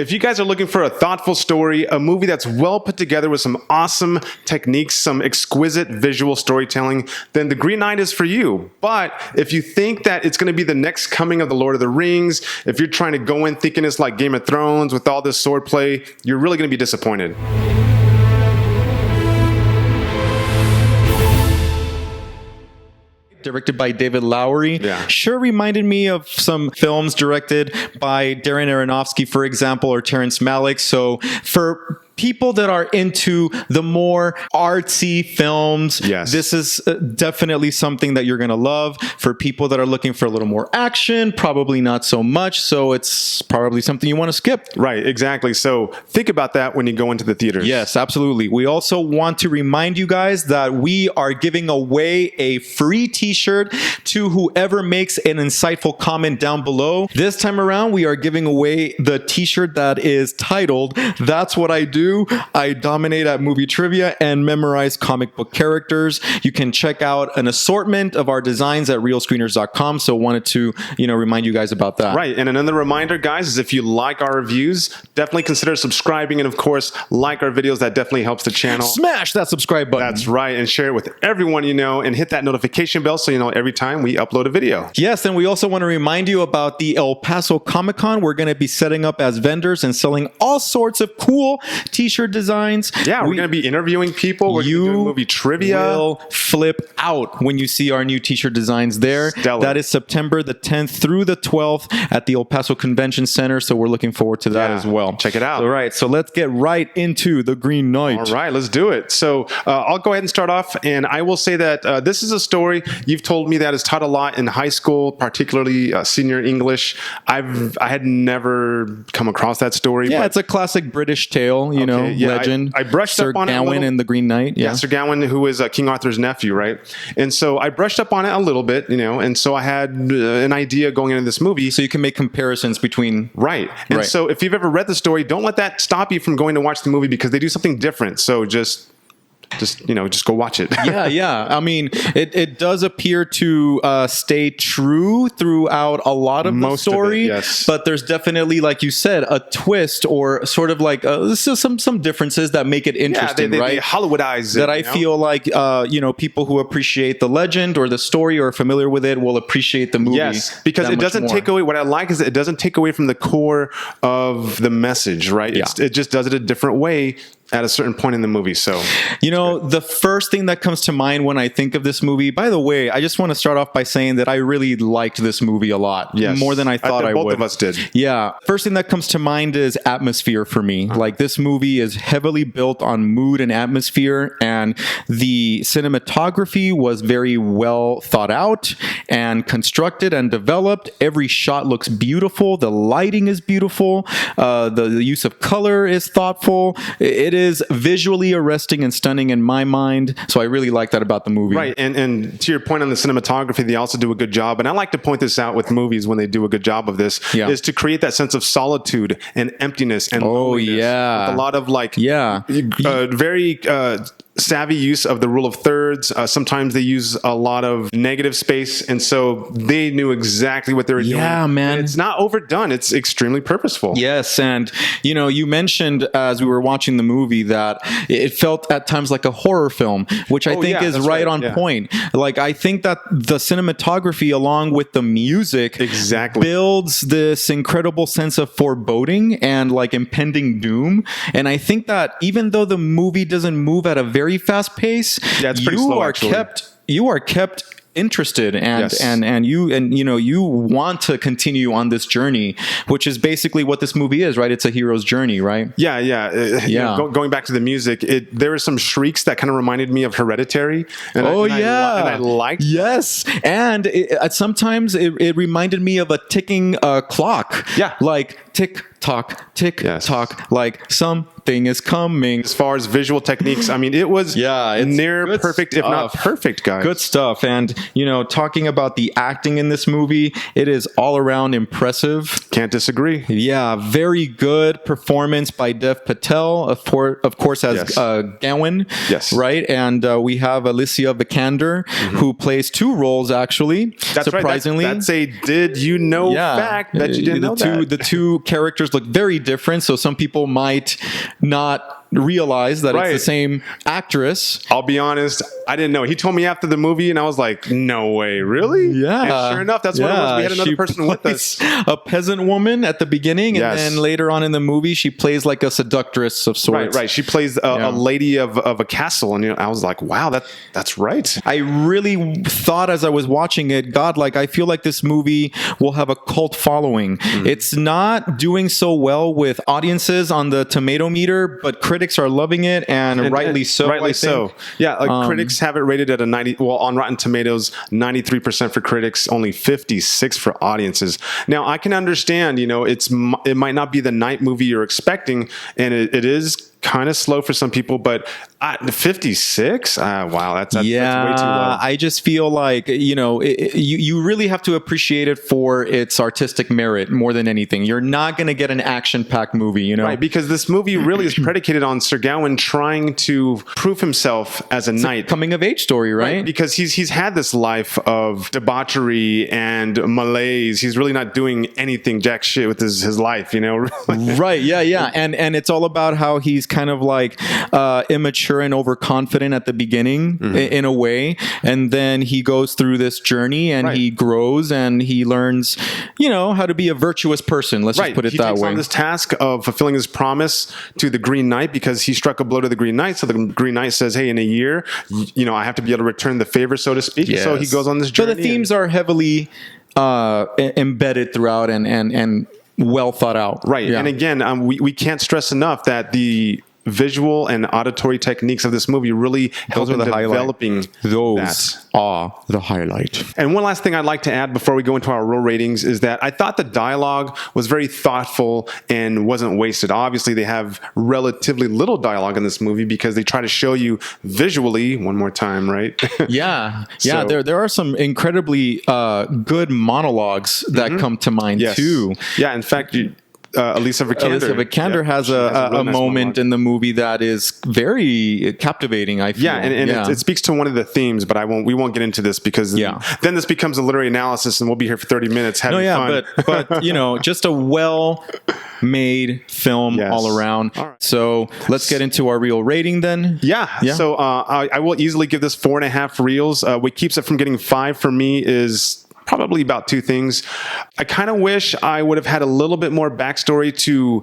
if you guys are looking for a thoughtful story, a movie that's well put together with some awesome techniques, some exquisite visual storytelling, then The Green Knight is for you. But if you think that it's going to be the next coming of The Lord of the Rings, if you're trying to go in thinking it's like Game of Thrones with all this swordplay, you're really going to be disappointed. Directed by David Lowery. Sure reminded me of some films directed by Darren Aronofsky, for example, or Terrence Malick. So for people that are into the more artsy films, this is definitely something that you're going to love. For people that are looking for a little more action, probably not so much. So it's probably something you want to skip. Right, exactly. So think about that when you go into the theaters. Yes, absolutely. We also want to remind you guys that we are giving away a free t-shirt to whoever makes an insightful comment down below. This time around, we are giving away the t-shirt that is titled, "That's What I Do. I dominate at movie trivia and memorize comic book characters." You can check out an assortment of our designs at realscreeners.com. So wanted to, remind you guys about that. Right. And another reminder, guys, is if you like our reviews, definitely consider subscribing. And of course, like our videos. That definitely helps the channel. Smash that subscribe button. That's right. And share it with everyone you know, and hit that notification bell so you know every time we upload a video. Yes. And we also want to remind you about the El Paso Comic-Con. We're going to be setting up as vendors and selling all sorts of cool t-shirt designs. Yeah, we're going to be interviewing people. We're doing movie trivia. You will flip out when you see our new t-shirt designs there. Stellar. That is September the 10th through the 12th at the El Paso Convention Center. So we're looking forward to that as well. Check it out. All right, so let's get right into The Green Knight. All right, let's do it. So I'll go ahead and start off, and I will say that this is a story you've told me that is taught a lot in high school, particularly senior English. I had never come across that story. Yeah, it's a classic British tale, legend. I brushed Sir up on Gawain it a little. and the Green Knight. Yeah, Sir Gawain, who is King Arthur's nephew, right? And so I brushed up on it a little bit, and so I had an idea going into this movie. So you can make comparisons between... Right. And so if you've ever read the story, don't let that stop you from going to watch the movie because they do something different. So just go watch it. Yeah. I mean, it does appear to stay true throughout a lot of the story. But there's definitely, like you said, a twist or sort of like some differences that make it interesting, they Hollywoodize it. That I feel like, people who appreciate the legend or the story or are familiar with it will appreciate the movie. Yes, because it doesn't take away, what I like is it doesn't take away from the core of the message, right? Yeah. It just does it a different way at a certain point in the movie. So, the first thing that comes to mind when I think of this movie, by the way, I just want to start off by saying that I really liked this movie a lot. Yes. More than I thought I would. Both of us did. Yeah. First thing that comes to mind is atmosphere for me. Like, this movie is heavily built on mood and atmosphere, and the cinematography was very well thought out and constructed and developed. Every shot looks beautiful. The lighting is beautiful. The use of color is thoughtful. It is visually arresting and stunning in my mind. So I really like that about the movie. Right. And to your point on the cinematography, they also do a good job. And I like to point this out with movies when they do a good job of this, is to create that sense of solitude and emptiness and loneliness. With a lot of very savvy use of the rule of thirds. Sometimes they use a lot of negative space, and so they knew exactly what they were doing. Yeah, man. And it's not overdone. It's extremely purposeful. Yes, and you mentioned as we were watching the movie that it felt at times like a horror film, which I think is right on point. Like, I think that the cinematography along with the music builds this incredible sense of foreboding and like impending doom. And I think that even though the movie doesn't move at a very fast pace, it's pretty slow, you are kept interested and you want to continue on this journey, which is basically what this movie is, right? It's a hero's journey, right? Going back to the music, there were some shrieks that kind of reminded me of Hereditary. And I liked. Yes, and sometimes it reminded me of a ticking clock. Yeah, like tick tock, tock, like something is coming. As far as visual techniques, I mean, it was near perfect, if not perfect, guys. Good stuff. And, talking about the acting in this movie, it is all around impressive. Can't disagree. Yeah, very good performance by Dev Patel, of course, as Gawain. Yes. Right? And we have Alicia Vikander, who plays two roles, actually. That's surprisingly. Right. That's a did you know fact that you didn't know that. The two characters characters look very different, so some people might not realize that it's the same actress. I'll be honest, I didn't know. He told me after the movie, and I was like, no way, really? Yeah. And sure enough, that's what it was. We had another person with us. A peasant woman at the beginning, and then later on in the movie, she plays like a seductress of sorts. Right. She plays a lady of a castle, and I was like, wow, that's right. I really thought as I was watching it, God, like I feel like this movie will have a cult following. It's not doing so well with audiences on the tomato meter, but critics are loving it, and rightly so. Rightly so. Yeah, critics have it rated at a 90. Well, on Rotten Tomatoes, 93% for critics, only 56 for audiences. Now, I can understand. It might not be the night movie you're expecting, and it is kind of slow for some people, but 56? Wow, that's way too low. I just feel like, you really have to appreciate it for its artistic merit more than anything. You're not going to get an action-packed movie, Right, because this movie really is predicated on Sir Gawain trying to prove himself as a knight. Coming-of-age story, right? Because he's had this life of debauchery and malaise. He's really not doing anything jack shit with his life, Right, yeah. And it's all about how he's kind of like immature and overconfident at the beginning in a way, and then he goes through this journey and he grows and he learns how to be a virtuous person. Let's just put it that way. He takes on this task of fulfilling his promise to the Green Knight because he struck a blow to the Green Knight. So the Green Knight says, hey, in a year I have to be able to return the favor, so to speak. So he goes on this journey. So the themes are heavily embedded throughout and well thought out. Right. And again, we can't stress enough that the visual and auditory techniques of this movie really help in developing those are the highlight. And one last thing I'd like to add before we go into our real ratings is that I thought the dialogue was very thoughtful and wasn't wasted. Obviously, they have relatively little dialogue in this movie because they try to show you visually one more time, right? Yeah. There are some incredibly good monologues that come to mind too. Yeah, in fact, Alicia Vikander has a moment in the movie that is very captivating, I feel. It speaks to one of the themes, but we won't get into this because then this becomes a literary analysis and we'll be here for 30 minutes having fun. But just a well-made film all around. All right. So let's get into our real rating then. So I will easily give this 4.5 reels. What keeps it from getting 5 for me is probably about two things. I kind of wish I would have had a little bit more backstory to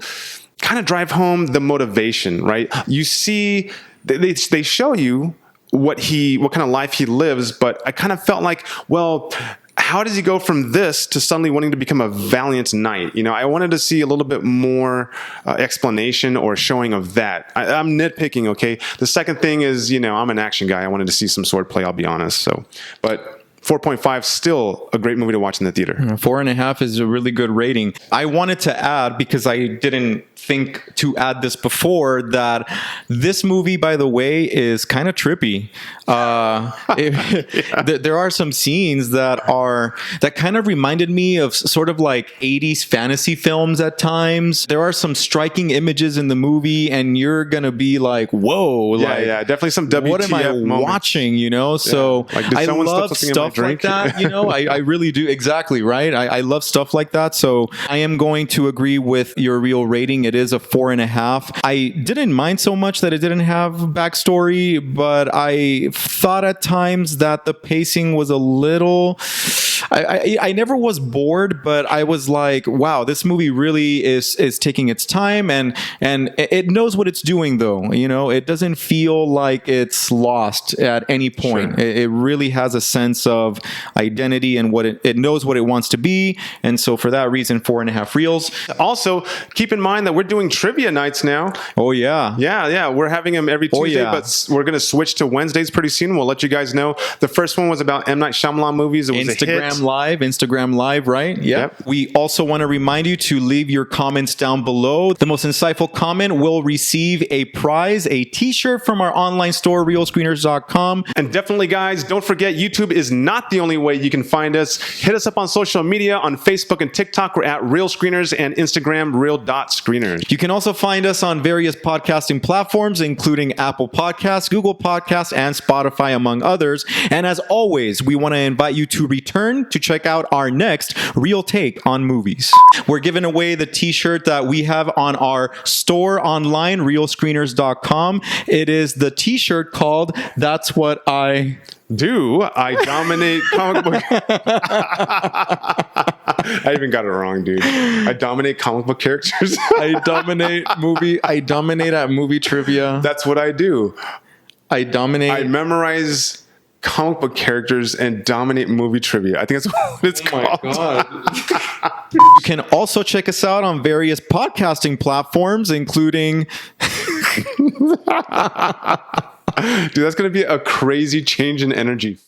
kind of drive home the motivation, right? You see, they show you what kind of life he lives, but I kind of felt like, well, how does he go from this to suddenly wanting to become a valiant knight? I wanted to see a little bit more explanation or showing of that. I'm nitpicking, okay? The second thing is, I'm an action guy. I wanted to see some swordplay, I'll be honest. But 4.5, still a great movie to watch in the theater. 4.5 is a really good rating. I wanted to add, because I didn't think to add this before, that this movie, by the way, is kind of trippy. There are some scenes that kind of reminded me of sort of like 80s fantasy films at times. There are some striking images in the movie, and you're going to be like, whoa. Definitely some WTF What am I moments. Watching, So I love stuff like that, I really do. Exactly, right? I love stuff like that. So I am going to agree with your real rating. It is a 4.5. I didn't mind so much that it didn't have backstory, but I thought at times that the pacing was a little... I never was bored, but I was like, wow, this movie really is taking its time and it knows what it's doing, though. It doesn't feel like it's lost at any point. Sure. It really has a sense of identity and what it knows what it wants to be. And so for that reason, 4.5 reels. Also, keep in mind that we're doing trivia nights now. Oh, yeah. Yeah. We're having them every Tuesday, but we're going to switch to Wednesdays pretty soon. We'll let you guys know. The first one was about M. Night Shyamalan movies. It was Instagram Live, right? Yep. We also want to remind you to leave your comments down below. The most insightful comment will receive a prize, a t-shirt from our online store, realscreeners.com. And definitely, guys, don't forget, YouTube is not the only way you can find us. Hit us up on social media. On Facebook and TikTok, we're at Real Screeners, and Instagram, real.screeners. You can also find us on various podcasting platforms, including Apple Podcasts, Google Podcasts, and Spotify, among others. And as always, we want to invite you to return to check out our next real take on movies. We're giving away the t-shirt that we have on our store online, realscreeners.com. It is the t-shirt called That's What I Do. I dominate comic book. I even got it wrong, dude. I dominate comic book characters. I dominate at movie trivia. That's what I do. I memorize comic book characters and dominate movie trivia. I think that's what it's called. My God. You can also check us out on various podcasting platforms, including Dude, that's going to be a crazy change in energy.